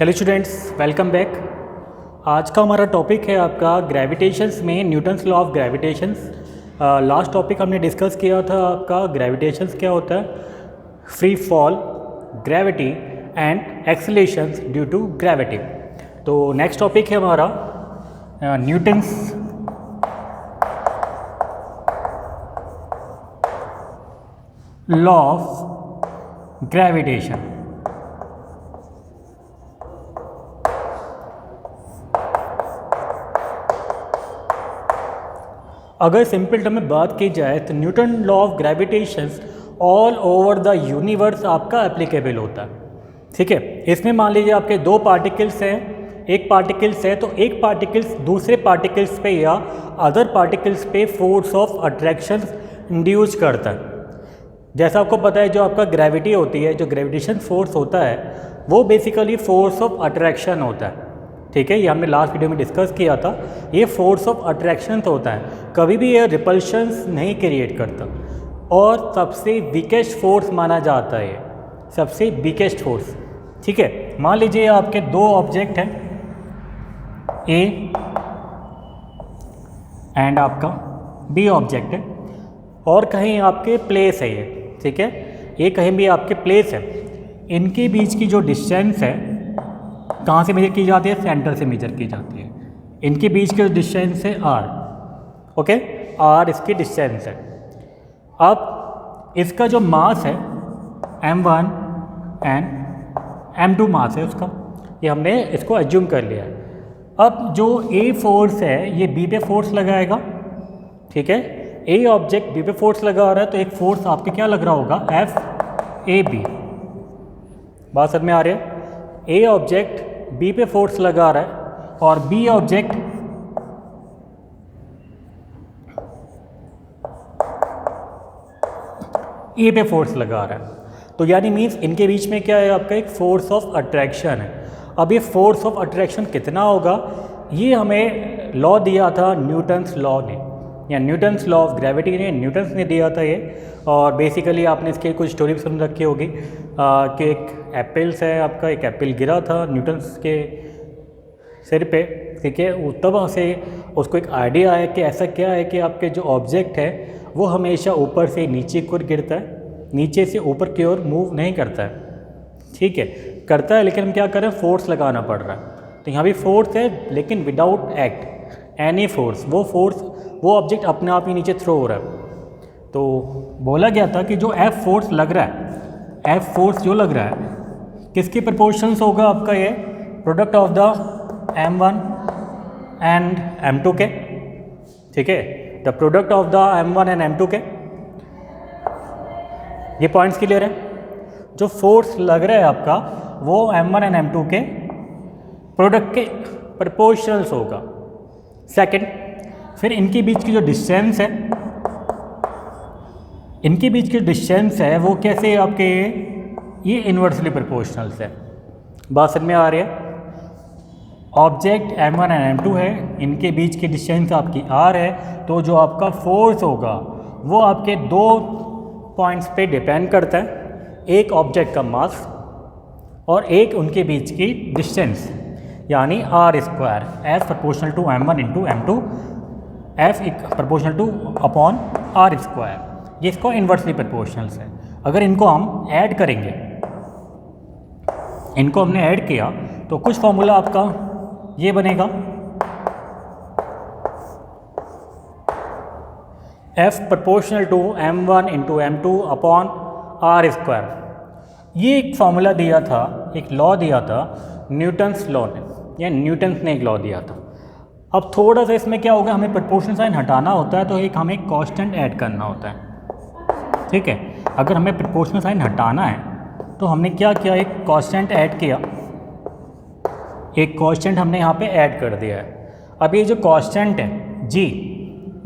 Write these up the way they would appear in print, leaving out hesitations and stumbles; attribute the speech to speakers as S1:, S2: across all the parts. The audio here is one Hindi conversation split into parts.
S1: Hello students, welcome back. आज का हमारा टॉपिक है आपका ग्रेविटेशंस में Newton's law of gravitations. Last topic हमने डिस्कस किया था आपका ग्रेविटेशंस क्या होता है, free fall, gravity and accelerations due to gravity. तो नेक्स्ट टॉपिक है हमारा न्यूटन्स लॉ ऑफ ग्रेविटेशन। अगर सिंपल टर्म में बात की जाए तो Newton law of gravitation all over the universe आपका एप्लीकेबल होता है। ठीक है, इसमें मान लीजिए आपके दो पार्टिकल्स हैं, एक पार्टिकल्स है तो एक पार्टिकल्स दूसरे पार्टिकल्स पे या अदर पार्टिकल्स पे फोर्स ऑफ अट्रैक्शन इंड्यूस करता है। जैसा आपको पता है जो आपका ग्रेविटी होती है, जो ग्रेविटेशन फोर्स होता है वो बेसिकली फोर्स ऑफ अट्रैक्शन होता है। ठीक है, ये हमने लास्ट वीडियो में डिस्कस किया था। ये फोर्स ऑफ अट्रैक्शन होता है, कभी भी ये रिपल्शंस नहीं क्रिएट करता और सबसे वीकेस्ट फोर्स माना जाता है, सबसे वीकेस्ट फोर्स। ठीक है, मान लीजिए आपके दो ऑब्जेक्ट हैं ए एंड आपका बी ऑब्जेक्ट है और कहीं आपके प्लेस है ये। ठीक है, ये कहीं भी आपके प्लेस है, इनके बीच की जो डिस्टेंस है कहाँ से मेजर की जाती है, सेंटर से मेजर की जाती है। इनके बीच के डिस्टेंस है आर। ओके, आर इसकी डिस्टेंस है। अब इसका जो मास है m1 एंड m2 मास है उसका, ये हमने इसको एज्यूम कर लिया है। अब जो ए फोर्स है ये बी पे फोर्स लगाएगा। ठीक है, ए ऑब्जेक्ट बी पे फोर्स लगा रहा है तो एक फोर्स आपके क्या लग रहा होगा, एफ ए बी। बात समझ में आ रही है, ए ऑब्जेक्ट बी पे फोर्स लगा रहा है और बी ऑब्जेक्ट ए पे फोर्स लगा रहा है। तो यानी मीन्स इनके बीच में क्या है, आपका एक फोर्स ऑफ अट्रैक्शन है। अब ये फोर्स ऑफ अट्रैक्शन कितना होगा, ये हमें लॉ दिया था न्यूटन्स लॉ ने, या न्यूटन्स लॉ ऑफ ग्रेविटी ने, न्यूटन्स ने दिया था ये। और बेसिकली आपने इसके कुछ स्टोरी सुन रखी होगी कि एक एप्पल्स है आपका, एक एप्पल गिरा था न्यूटन्स के सिर पे। ठीक है, तब से उसको एक आइडिया है कि ऐसा क्या है कि आपके जो ऑब्जेक्ट है वो हमेशा ऊपर से नीचे की ओर गिरता है, नीचे से ऊपर की ओर मूव नहीं करता है। ठीक है, करता है लेकिन हम क्या करें, फोर्स लगाना पड़ रहा है। तो यहाँ भी फोर्स है लेकिन विदाउट एक्ट एनी फोर्स, वो ऑब्जेक्ट अपने आप ही नीचे थ्रो हो रहा है। तो बोला गया था कि जो एफ फोर्स लग रहा है, एफ फोर्स जो लग रहा है किसके प्रोपोर्शंस होगा आपका, ये product of the m1 and m2 के। ठीक है, the product of the m1 and m2 के। ये पॉइंट्स क्लियर है, जो फोर्स लग रहा है आपका वो m1 एंड m2 के प्रोडक्ट के प्रोपोर्शनल्स होगा। सेकंड, फिर इनके बीच की जो डिस्टेंस है, इनके बीच की डिस्टेंस है वो कैसे आपके, ये इन्वर्सली प्रोपोर्शनल्स है। बात समझ में आ रही है, ऑब्जेक्ट m1 एंड m2 है, इनके बीच की डिस्टेंस आपकी r है, तो जो आपका फोर्स होगा वो आपके दो पॉइंट्स पे डिपेंड करता है, एक ऑब्जेक्ट का मास और एक उनके बीच की डिस्टेंस, यानी r square F proportional to m1 into m2, F proportional to upon r square. ये इसको इन्वर्सली प्रोपोर्शनल्स है। अगर इनको हम ऐड करेंगे, इनको हमने ऐड किया तो कुछ फॉर्मूला आपका ये बनेगा, F proportional to m1 into m2 upon r square. ये एक फॉर्मूला दिया था, एक लॉ दिया था न्यूटन्स लॉ ने, या न्यूटन्स ने एक लॉ दिया था। अब थोड़ा सा इसमें क्या होगा, हमें प्रोपोर्शनल साइन हटाना होता है तो एक हमें कांस्टेंट ऐड करना होता है। ठीक है, अगर हमें प्रोपोर्शनल साइन हटाना है तो हमने क्या किया, एक कांस्टेंट ऐड किया, एक कांस्टेंट हमने यहाँ पे ऐड कर दिया है। अब ये जो कांस्टेंट है जी,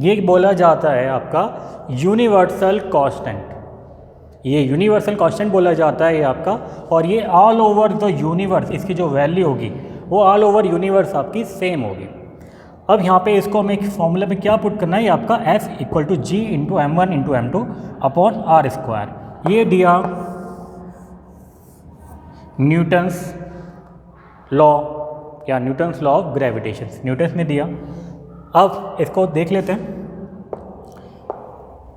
S1: ये बोला जाता है आपका यूनिवर्सल कांस्टेंट। ये यूनिवर्सल कांस्टेंट बोला जाता है ये आपका, और ये ऑल ओवर द यूनिवर्स, इसकी जो वैल्यू होगी वो ऑल ओवर यूनिवर्स आपकी सेम होगी। अब यहाँ पे इसको हमें एक फॉर्मूला में क्या पुट करना है, ये आपका F equal to G into m1 into m2 upon r square. ये दिया न्यूटन्स लॉ या Newton's law of gravitation, Newton's ने दिया। अब इसको देख लेते हैं।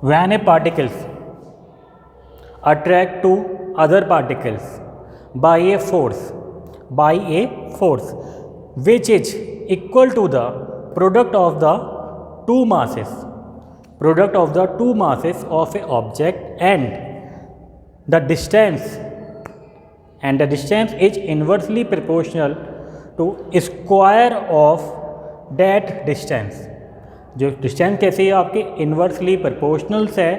S1: When a particles attract to other particles by a force which is equal to the product of the two masses of a object and the distance is inversely proportional to square of that distance। जो डिस्टेंस कैसे है आपके इन्वर्सली प्रोपोर्शनल है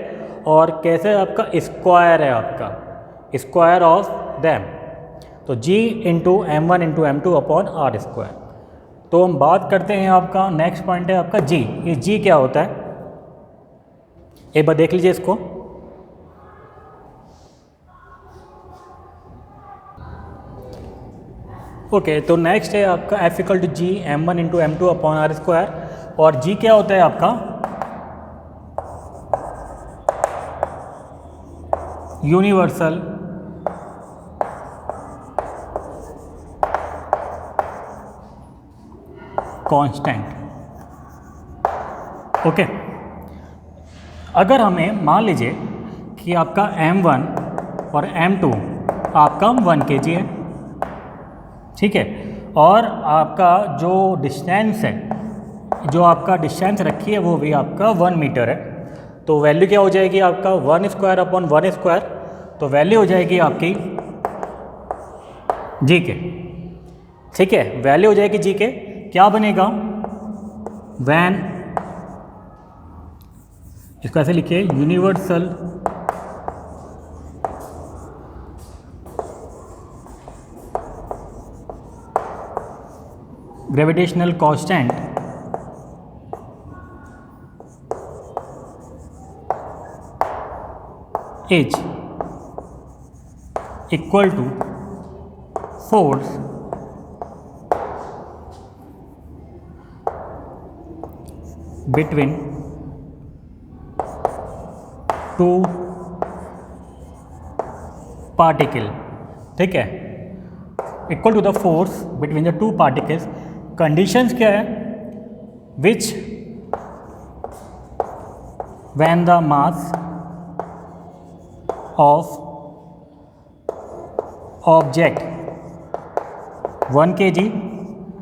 S1: और कैसे आपका स्क्वायर है, आपका स्क्वायर ऑफ दैम। तो g into m1 into m2 upon R square. तो हम बात करते हैं, आपका नेक्स्ट पॉइंट है आपका g। ये g क्या होता है एक बार देख लीजिए इसको। ओके, तो नेक्स्ट है आपका F equal to G m1 into m2 upon R square. और g क्या होता है आपका यूनिवर्सल कांस्टेंट। ओके, अगर हमें मान लीजिए कि आपका m1 और m2 आपका 1 kg है, ठीक है, और आपका जो डिस्टेंस है, जो आपका डिस्टेंस रखी है वो भी आपका 1 मीटर है। तो वैल्यू क्या हो जाएगी आपका 1 स्क्वायर अपॉन 1 स्क्वायर। तो वैल्यू हो जाएगी आपकी जी के, ठीक है, वैल्यू हो जाएगी जी के। क्या बनेगा वैन, इसको ऐसे लिखिए universal gravitational constant is equal to force between two particle, ठीक है, equal to the force between the two particles. Conditions क्या है, which when the mass of object 1 kg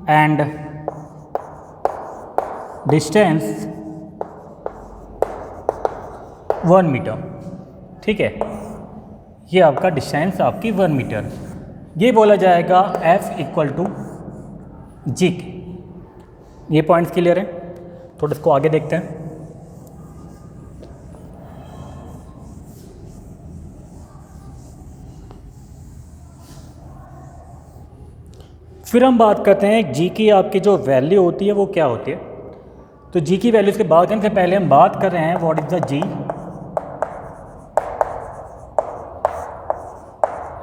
S1: and distance 1 metre, ठीक है, ये आपका डिस्टेंस आपकी 1 मीटर। ये बोला जाएगा F इक्वल टू जी। ये पॉइंट्स क्लियर है। थोड़ा इसको आगे देखते हैं। फिर हम बात करते हैं जी की आपकी जो वैल्यू होती है वो क्या होती है। तो जी की वैल्यूज़ के बात करने से पहले हम बात कर रहे हैं व्हाट इज़ द जी।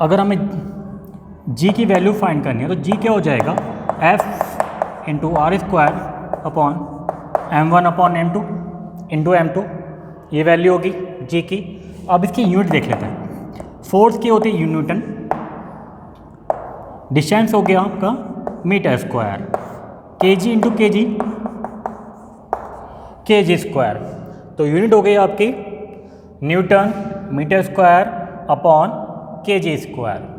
S1: अगर हमें जी की वैल्यू फाइंड करनी है तो जी क्या हो जाएगा F into R square upon m1 upon m2 into m2, ये वैल्यू होगी जी की। अब इसकी यूनिट देख लेते हैं। फोर्स की होती है न्यूटन, डिस्टेंस हो गया आपका metre square, kg into kg square. तो यूनिट हो गई आपकी newton metre square upon kg square.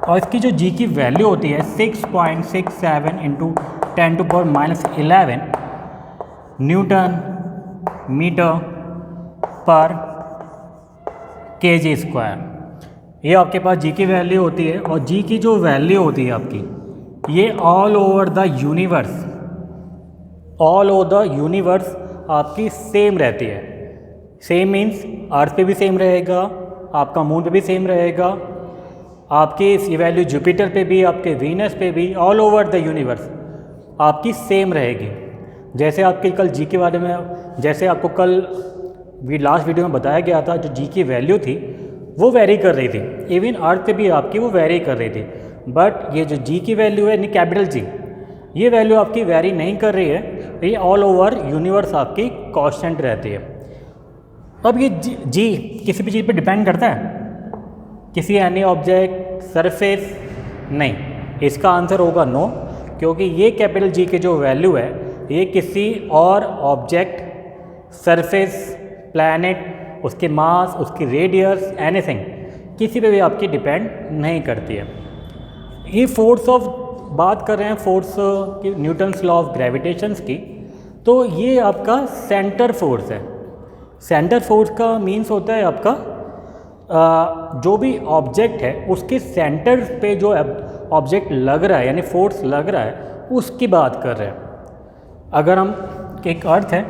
S1: और इसकी जो जी की वैल्यू होती है 6.67 इंटू 10⁻11 न्यूटन मीटर पर kg स्क्वायर। ये आपके पास जी की वैल्यू होती है। और जी की जो वैल्यू होती है आपकी, ये ऑल ओवर द यूनिवर्स आपकी सेम रहती है। सेम मीन्स अर्थ पे भी सेम रहेगा, आपका मून पे भी सेम रहेगा, आपकी ये वैल्यू जुपिटर पे भी, आपके वीनस पे भी, ऑल ओवर द यूनिवर्स आपकी सेम रहेगी। जैसे आपके कल जी के बारे में, जैसे आपको कल लास्ट वीडियो में बताया गया था, जो जी की वैल्यू थी वो वेरी कर रही थी, इवन अर्थ पे भी आपकी वो वेरी कर रही थी। बट ये जो जी की वैल्यू है, कैपिटल जी, ये वैल्यू आपकी वेरी नहीं कर रही है, ये ऑल ओवर यूनिवर्स आपकी कांस्टेंट रहती है। अब ये जी किसी भी चीज़ पे डिपेंड करता है, किसी एनी ऑब्जेक्ट, सरफेस, नहीं, इसका आंसर होगा नो, क्योंकि ये कैपिटल जी की जो वैल्यू है ये किसी और ऑब्जेक्ट, सरफेस, प्लैनेट, उसके मास, उसकी रेडियस, एनीथिंग, किसी पे भी आपकी डिपेंड नहीं करती है। ये फोर्स ऑफ बात कर रहे हैं फोर्स की, न्यूटन्स लॉ ऑफ ग्रेविटेशंस की, तो ये आपका सेंटर फोर्स है। सेंटर फोर्स का मीन्स होता है आपका जो भी ऑब्जेक्ट है उसके सेंटर पे जो ऑब्जेक्ट लग रहा है, यानी फोर्स लग रहा है, उसकी बात कर रहे हैं। अगर हम एक अर्थ है,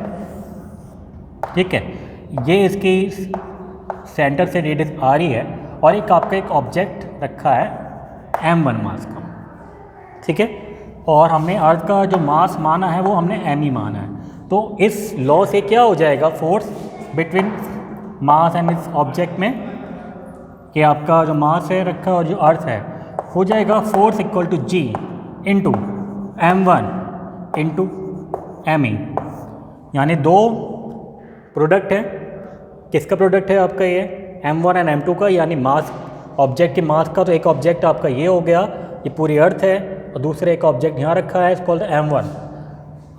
S1: ठीक है, ये इसकी सेंटर से रेडियस आ रही है और एक आपका एक ऑब्जेक्ट रखा है m1 मास का, ठीक है, और हमने अर्थ का जो मास माना है वो हमने m ही माना है। तो इस लॉ से क्या हो जाएगा, फोर्स बिटवीन मास एंड इस ऑब्जेक्ट में, कि आपका जो मास है रखा और जो अर्थ है हो जाएगा force equal to g into m1 into me, यानी दो प्रोडक्ट है। किसका प्रोडक्ट है आपका ये m1 एंड m2 का, यानी मास, ऑब्जेक्ट के मास का। तो एक ऑब्जेक्ट आपका ये हो गया, ये पूरी अर्थ है, और दूसरे एक ऑब्जेक्ट यहाँ रखा है, इसको m1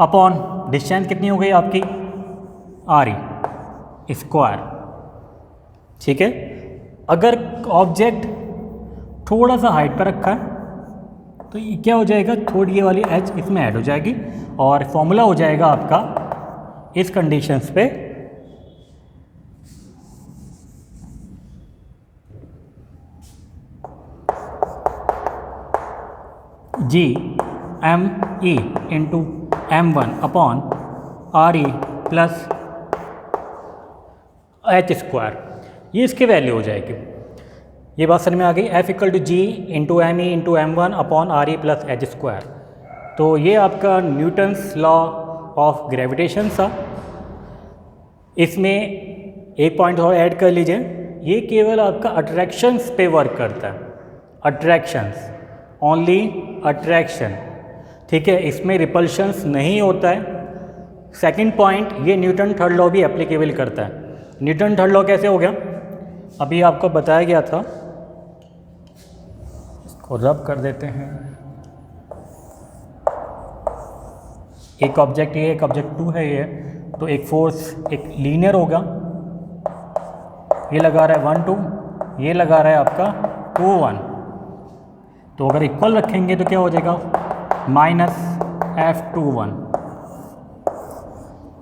S1: अपॉन डिस्टेंस कितनी हो गई आपकी r स्क्वायर, ठीक है। अगर ऑब्जेक्ट थोड़ा सा हाइट पर रखा है तो ये क्या हो जाएगा, थोड़ी ये वाली h इसमें ऐड हो जाएगी, और फॉर्मूला हो जाएगा आपका इस कंडीशंस पे g m e into m1 upon r e plus h square, ये इसकी वैल्यू हो जाएगी। ये बात समझ में आ गई, f equal to G into M E into m1 upon r e plus h square. तो ये आपका न्यूटन्स लॉ ऑफ ग्रेविटेशन था। इसमें एक पॉइंट और ऐड कर लीजिए, ये केवल आपका अट्रैक्शंस पे वर्क करता है, अट्रैक्शंस, ओनली अट्रैक्शन, ठीक है, इसमें रिपल्शंस नहीं होता है। सेकंड पॉइंट, ये न्यूटन थर्ड लॉ भी एप्लीकेबल करता है। न्यूटन थर्ड लॉ कैसे हो गया, अभी आपको बताया गया था, इसको रब कर देते हैं। एक ऑब्जेक्ट ये, एक ऑब्जेक्ट 2 है ये, तो एक फोर्स एक लीनियर होगा, ये लगा रहा है 1 2, ये लगा रहा है आपका 2 1। तो अगर इक्वल रखेंगे तो क्या हो जाएगा, माइनस F21,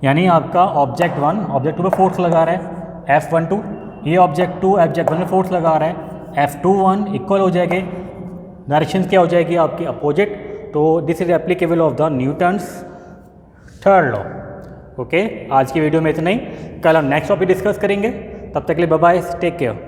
S1: यानी आपका ऑब्जेक्ट 1 ऑब्जेक्ट 2 पे फोर्स लगा रहा है F12, ये ऑब्जेक्ट 2 ऑब्जेक्ट 1 में फोर्स लगा रहा है F21, इक्वल हो जाएंगे, डायरेक्शन क्या हो जाएगी आपकी अपोजिट। तो this is applicable of the Newton's third law. Okay, आज की वीडियो में इतना ही, कल हम नेक्स्ट टॉपिक डिस्कस करेंगे, तब तक के लिए बाय बाय, टेक केयर।